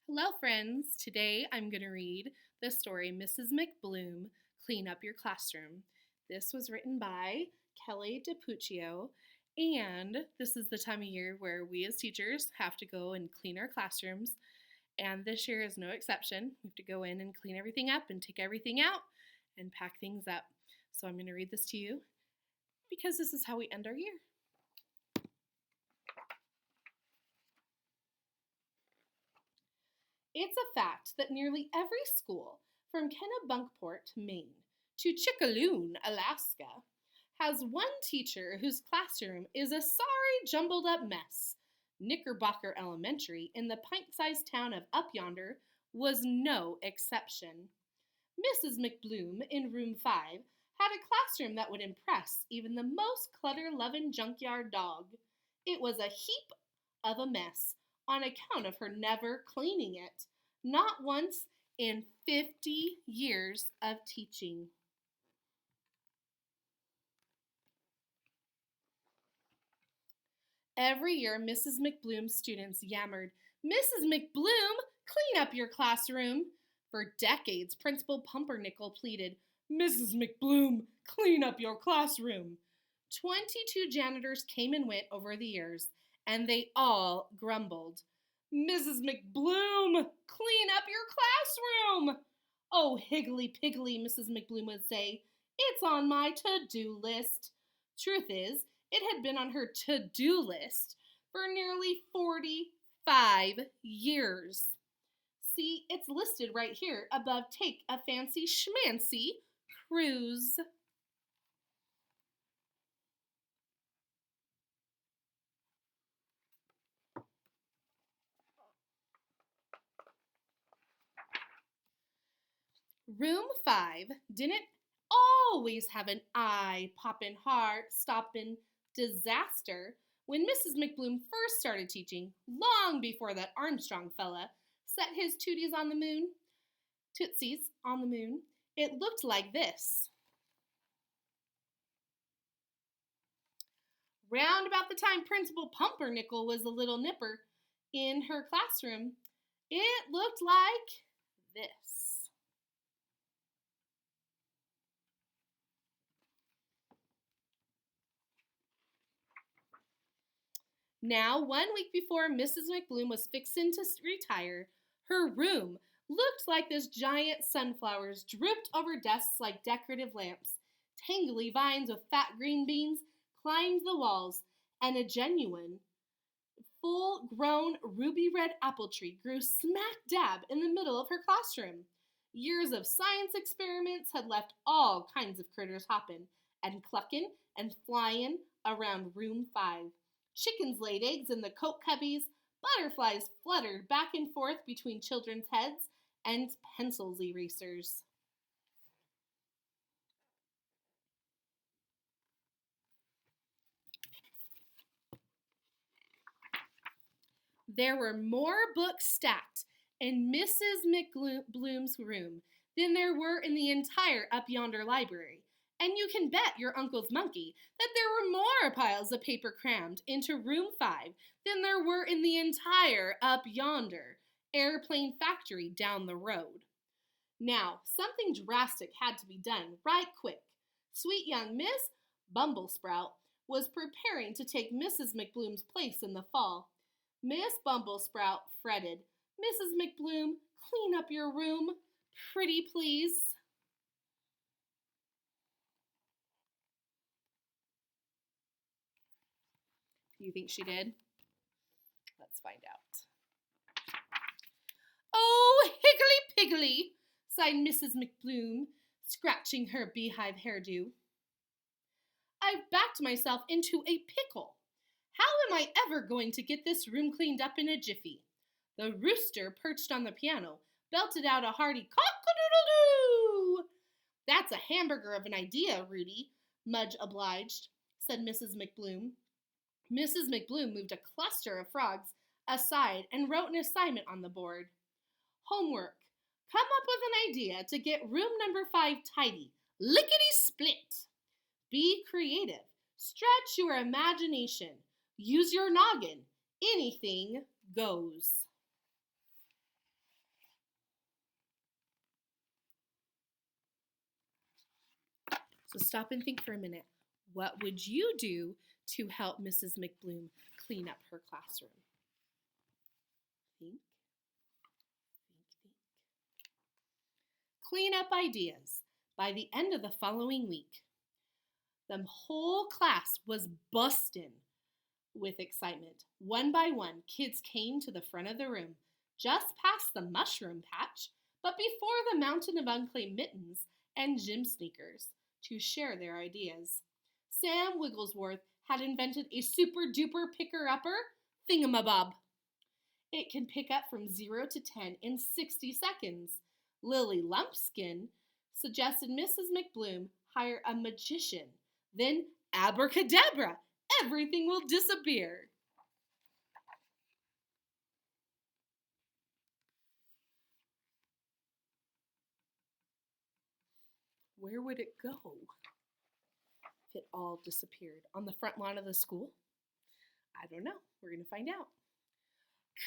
Hello, friends. Today I'm going to read the story Mrs. McBloom, Clean Up Your Classroom. This was written by Kelly DiPuccio, and this is the time of year where we as teachers have to go and clean our classrooms, and this year is no exception. We have to go in and clean everything up and take everything out and pack things up. So I'm going to read this to you because this is how we end our year. It's a fact that nearly every school, from Kennebunkport, Maine, to Chickaloon, Alaska, has one teacher whose classroom is a sorry, jumbled up mess. Knickerbocker Elementary in the pint-sized town of Up Yonder was no exception. Mrs. McBloom in room 5 had a classroom that would impress even the most clutter-loving junkyard dog. It was a heap of a mess on account of her never cleaning it, not once in 50 years of teaching. Every year, Mrs. McBloom's students yammered, "Mrs. McBloom, clean up your classroom." For decades, Principal Pumpernickel pleaded, "Mrs. McBloom, clean up your classroom." 22 janitors came and went over the years, and they all grumbled, "Mrs. McBloom, clean up your classroom." "Oh, higgly piggly," Mrs. McBloom would say, "it's on my to-do list." Truth is, it had been on her to-do list for nearly 45 years. See, it's listed right here above "Take a Fancy Schmancy Cruise." Room 5 didn't always have an eye-poppin', heart-stoppin' disaster when Mrs. McBloom first started teaching, long before that Armstrong fella set his tootsies on the moon. It looked like this. Round about the time Principal Pumpernickel was a little nipper in her classroom, it looked like this. Now, 1 week before Mrs. McBloom was fixin' to retire, her room looked like this giant sunflowers drooped over desks like decorative lamps. Tangly vines with fat green beans climbed the walls, and a genuine, full-grown ruby red apple tree grew smack dab in the middle of her classroom. Years of science experiments had left all kinds of critters hoppin' and cluckin' and flyin' around room 5. Chickens laid eggs in the coat cubbies, butterflies fluttered back and forth between children's heads, and pencils erasers. There were more books stacked in Mrs. McBloom's room than there were in the entire Up Yonder library. And you can bet your uncle's monkey that there were more piles of paper crammed into room 5 than there were in the entire Up Yonder airplane factory down the road. Now, something drastic had to be done right quick. Sweet young Miss Bumblesprout was preparing to take Mrs. McBloom's place in the fall. Miss Bumblesprout fretted, "Mrs. McBloom, clean up your room, pretty please." You think she did? Let's find out. "Oh, higgly-piggly," sighed Mrs. McBloom, scratching her beehive hairdo. "I've backed myself into a pickle. How am I ever going to get this room cleaned up in a jiffy?" The rooster, perched on the piano, belted out a hearty cock-a-doodle-doo. "That's a hamburger of an idea, Rudy," Mudge obliged, said Mrs. McBloom. Mrs. McBloom moved a cluster of frogs aside and wrote an assignment on the board. "Homework. Come up with an idea to get room number 5 tidy. Lickety-split. Be creative. Stretch your imagination. Use your noggin. Anything goes." So stop and think for a minute. What would you do to help Mrs. McBloom clean up her classroom? Think, think. Clean up ideas. By the end of the following week, the whole class was bustin' with excitement. One by one, kids came to the front of the room, just past the mushroom patch, but before the mountain of unclaimed mittens and gym sneakers, to share their ideas. Sam Wigglesworth had invented a super duper picker-upper thingamabob. It can pick up from 0 to 10 in 60 seconds. Lily Lumpskin suggested Mrs. McBloom hire a magician. Then, abracadabra, everything will disappear. Where would it go if it all disappeared? On the front lawn of the school? I don't know. We're going to find out.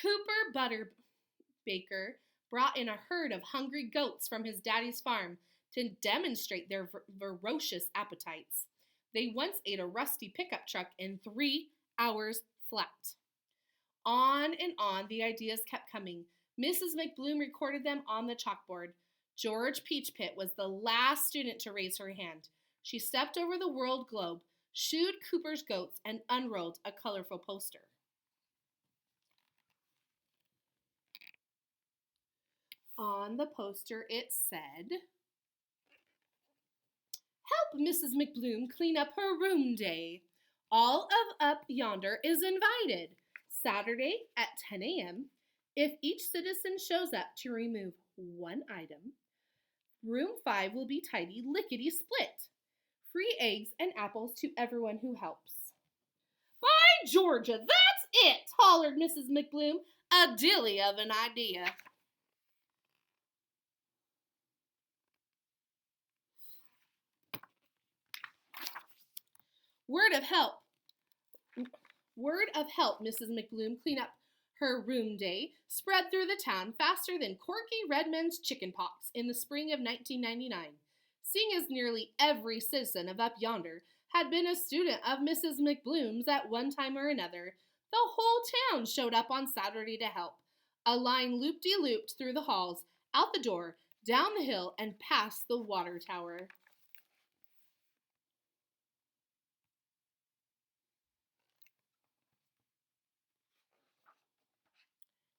Cooper Butterbaker brought in a herd of hungry goats from his daddy's farm to demonstrate their ferocious appetites. They once ate a rusty pickup truck in 3 hours flat. On and on, the ideas kept coming. Mrs. McBloom recorded them on the chalkboard. George Peachpit was the last student to raise her hand. She stepped over the world globe, shooed Cooper's goats, and unrolled a colorful poster. On the poster, it said, "Help Mrs. McBloom clean up her room day. All of Up Yonder is invited. Saturday at 10 a.m. If each citizen shows up to remove one item, room 5 will be tidy lickety-split. Free eggs and apples to everyone who helps." "By Georgia, that's it!" hollered Mrs. McBloom. "A dilly of an idea." Word of help Mrs. McBloom clean up her room day spread through the town faster than Corky Redmond's chicken pox in the spring of 1999. Seeing as nearly every citizen of Up Yonder had been a student of Mrs. McBloom's at one time or another, the whole town showed up on Saturday to help. A line loop-de-looped through the halls, out the door, down the hill, and past the water tower.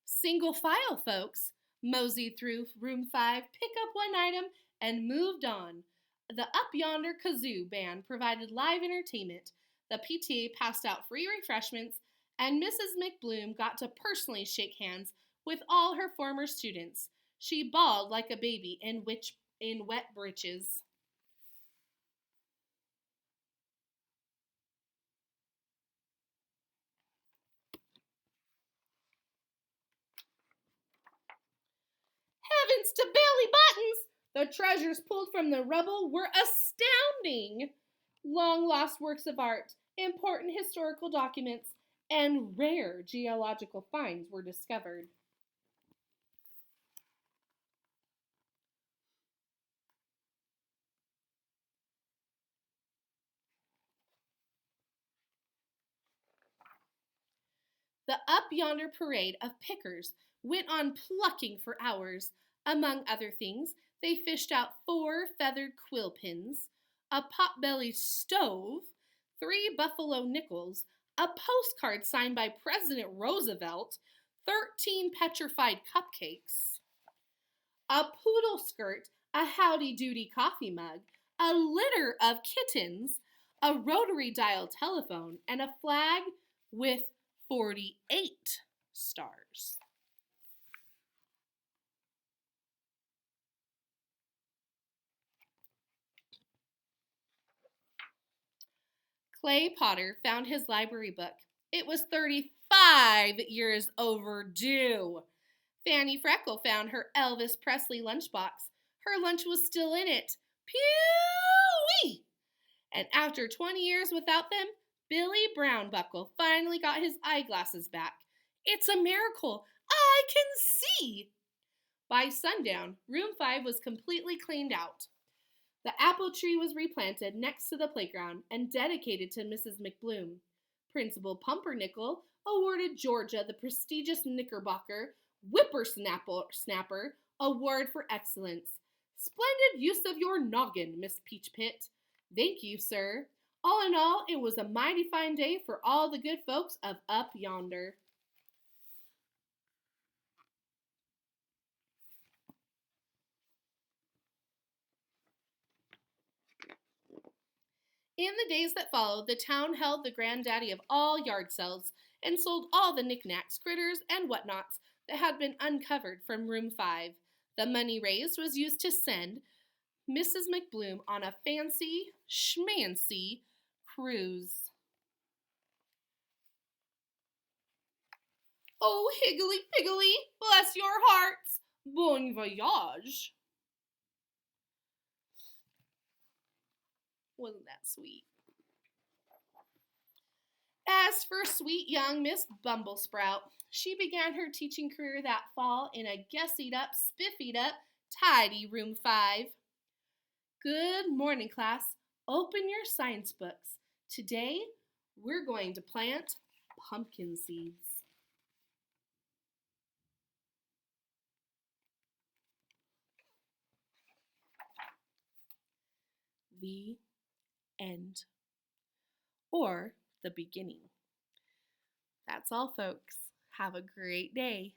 Single file, folks. Moseyed through room 5, pick up one item, and moved on. The Up Yonder Kazoo Band provided live entertainment. The PTA passed out free refreshments, and Mrs. McBloom got to personally shake hands with all her former students. She bawled like a baby in wet breeches. Heavens to belly buttons! The treasures pulled from the rubble were astounding. Long-lost works of art, important historical documents, and rare geological finds were discovered. The Up Yonder parade of pickers went on plucking for hours. Among other things, they fished out 4 feathered quill pins, a pot-bellied stove, 3 buffalo nickels, a postcard signed by President Roosevelt, 13 petrified cupcakes, a poodle skirt, a howdy-doody coffee mug, a litter of kittens, a rotary dial telephone, and a flag with 48 stars. Clay Potter found his library book. It was 35 years overdue. Fanny Freckle found her Elvis Presley lunchbox. Her lunch was still in it. Pew-wee! And after 20 years without them, Billy Brownbuckle finally got his eyeglasses back. It's a miracle. I can see. By sundown, room 5 was completely cleaned out. The apple tree was replanted next to the playground and dedicated to Mrs. McBloom. Principal Pumpernickel awarded Georgia the prestigious Knickerbocker Whippersnapper Award for Excellence. Splendid use of your noggin, Miss Peachpit. Thank you, sir. All in all, it was a mighty fine day for all the good folks of up yonder. In the days that followed, the town held the granddaddy of all yard sales and sold all the knickknacks, critters, and whatnots that had been uncovered from room 5. The money raised was used to send Mrs. McBloom on a fancy, schmancy cruise. Oh, higgly piggly, bless your hearts, bon voyage. Wasn't that sweet? As for sweet young Miss Bumblesprout, she began her teaching career that fall in a gussied up, spiffied up, tidy room 5. Good morning, class. Open your science books. Today, we're going to plant pumpkin seeds. The end. Or the beginning. That's all, folks. Have a great day.